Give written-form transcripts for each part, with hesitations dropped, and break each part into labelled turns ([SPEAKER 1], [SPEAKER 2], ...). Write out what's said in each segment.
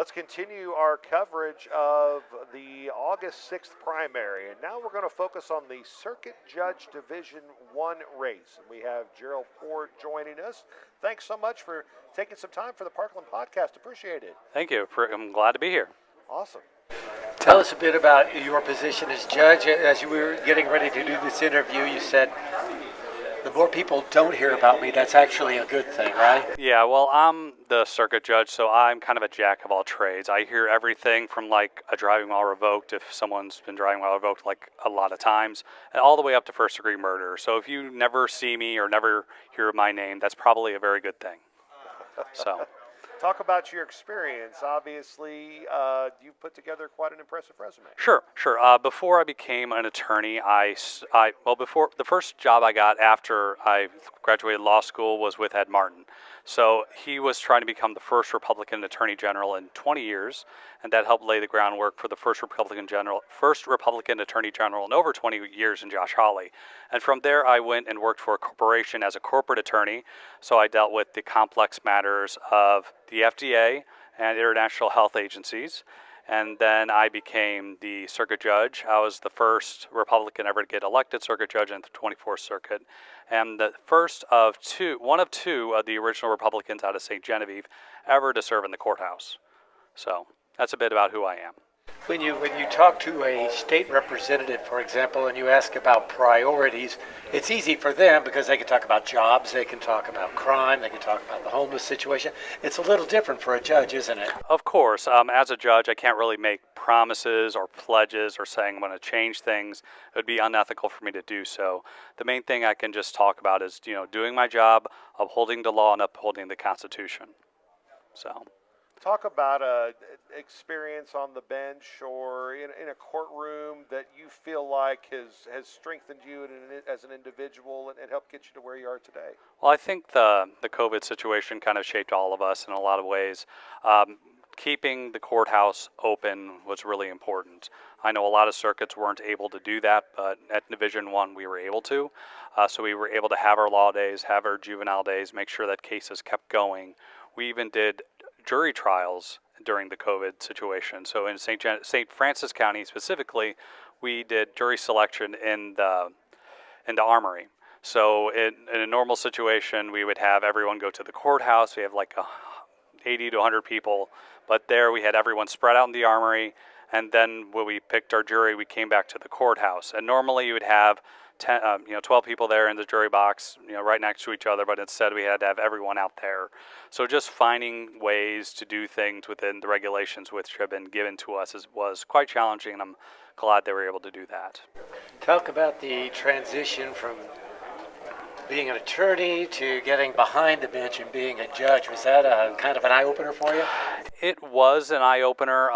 [SPEAKER 1] Let's continue our coverage of the August 6th primary. And now we're going to focus on the Circuit Judge Division 1 race. And we have Jerel Poor joining us. Thanks so much for taking some time for the Parkland Podcast. Appreciate it.
[SPEAKER 2] Thank you. I'm glad to be here.
[SPEAKER 1] Awesome.
[SPEAKER 3] Tell us a bit about your position as judge. As you were getting ready to do this interview, you said, the more people don't hear about me, that's actually a good thing, right?
[SPEAKER 2] Yeah, well, I'm the circuit judge, so I'm kind of a jack of all trades. I hear everything from like a driving while revoked, if someone's been driving while revoked like a lot of times, and all the way up to first-degree murder. So if you never see me or never hear my name, that's probably a very good thing. So.
[SPEAKER 1] Talk about your experience. Obviously, you've put together quite an impressive resume.
[SPEAKER 2] Sure. Before I became an attorney, before the first job I got after I graduated law school was with Ed Martin. So he was trying to become the first Republican Attorney General in 20 years, and that helped lay the groundwork for the first Republican Attorney General in over 20 years in Josh Hawley. And from there, I went and worked for a corporation as a corporate attorney. So I dealt with the complex matters of the FDA and international health agencies. And then I became the circuit judge. I was the first Republican ever to get elected circuit judge in the 24th Circuit, and the one of two of the original Republicans out of St. Genevieve ever to serve in the courthouse. So that's a bit about who I am.
[SPEAKER 3] When you talk to a state representative, for example, and you ask about priorities, it's easy for them because they can talk about jobs, they can talk about crime, they can talk about the homeless situation. It's a little different for a judge, isn't it?
[SPEAKER 2] Of course. As a judge, I can't really make promises or pledges or saying I'm going to change things. It would be unethical for me to do so. The main thing I can just talk about is, doing my job, upholding the law and upholding the Constitution. So.
[SPEAKER 1] Talk about experience on the bench or in a courtroom that you feel like has strengthened you as an individual and helped get you to where you are today.
[SPEAKER 2] Well, I think the COVID situation kind of shaped all of us in a lot of ways. Keeping the courthouse open was really important. I know a lot of circuits weren't able to do that, but at Division 1 we were able to. So we were able to have our law days, have our juvenile days, make sure that cases kept going. We even did jury trials during the COVID situation. So in St. Francis County specifically, we did jury selection in the Armory. So in a normal situation, we would have everyone go to the courthouse. We have like 80 to 100 people, but there we had everyone spread out in the Armory, and then when we picked our jury, we came back to the courthouse. And normally you would have 12 people there in the jury box, right next to each other, but instead we had to have everyone out there. So just finding ways to do things within the regulations which have been given to us was quite challenging, and I'm glad they were able to do that.
[SPEAKER 3] Talk about the transition from being an attorney to getting behind the bench and being a judge. Was that a kind of an eye-opener for you?
[SPEAKER 2] It was an eye-opener.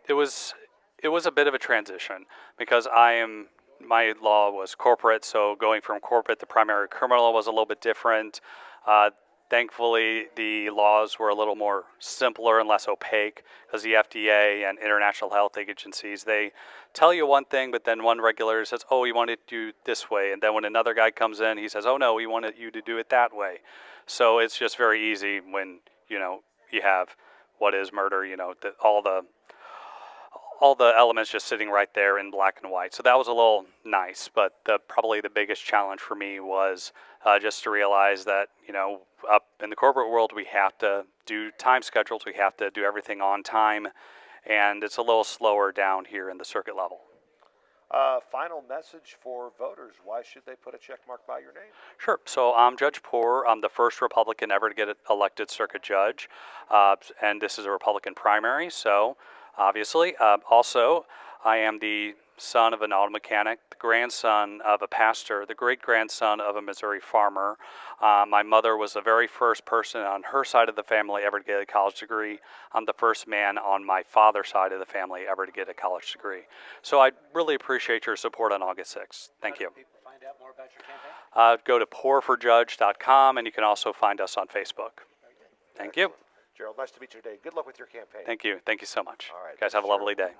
[SPEAKER 2] It was a bit of a transition because my law was corporate, so going from corporate to primary criminal was a little bit different. Thankfully, the laws were a little more simpler and less opaque because the FDA and international health agencies, they tell you one thing, but then one regulator says, oh, we want to do this way. And then when another guy comes in, he says, oh, no, we wanted you to do it that way. So it's just very easy when, you have what is murder, all the elements just sitting right there in black and white. So that was a little nice, but probably the biggest challenge for me was just to realize that, up in the corporate world, we have to do time schedules, we have to do everything on time, and it's a little slower down here in the circuit level.
[SPEAKER 1] Final message for voters. Why should they put a check mark by your name?
[SPEAKER 2] Sure. So I'm Judge Poor. I'm the first Republican ever to get elected circuit judge, and this is a Republican primary, so obviously. Also, I am the son of an auto mechanic, the grandson of a pastor, the great-grandson of a Missouri farmer. My mother was the very first person on her side of the family ever to get a college degree. I'm the first man on my father's side of the family ever to get a college degree. So I really appreciate your support on August 6th. Thank you.
[SPEAKER 3] How do people find out more about your campaign?
[SPEAKER 2] Go to poorforjudge.com, and you can also find us on Facebook. Thank you.
[SPEAKER 1] Jerel, nice to meet you today. Good luck with your campaign.
[SPEAKER 2] Thank you. Thank you so much.
[SPEAKER 1] All right.
[SPEAKER 2] Guys, have a lovely day.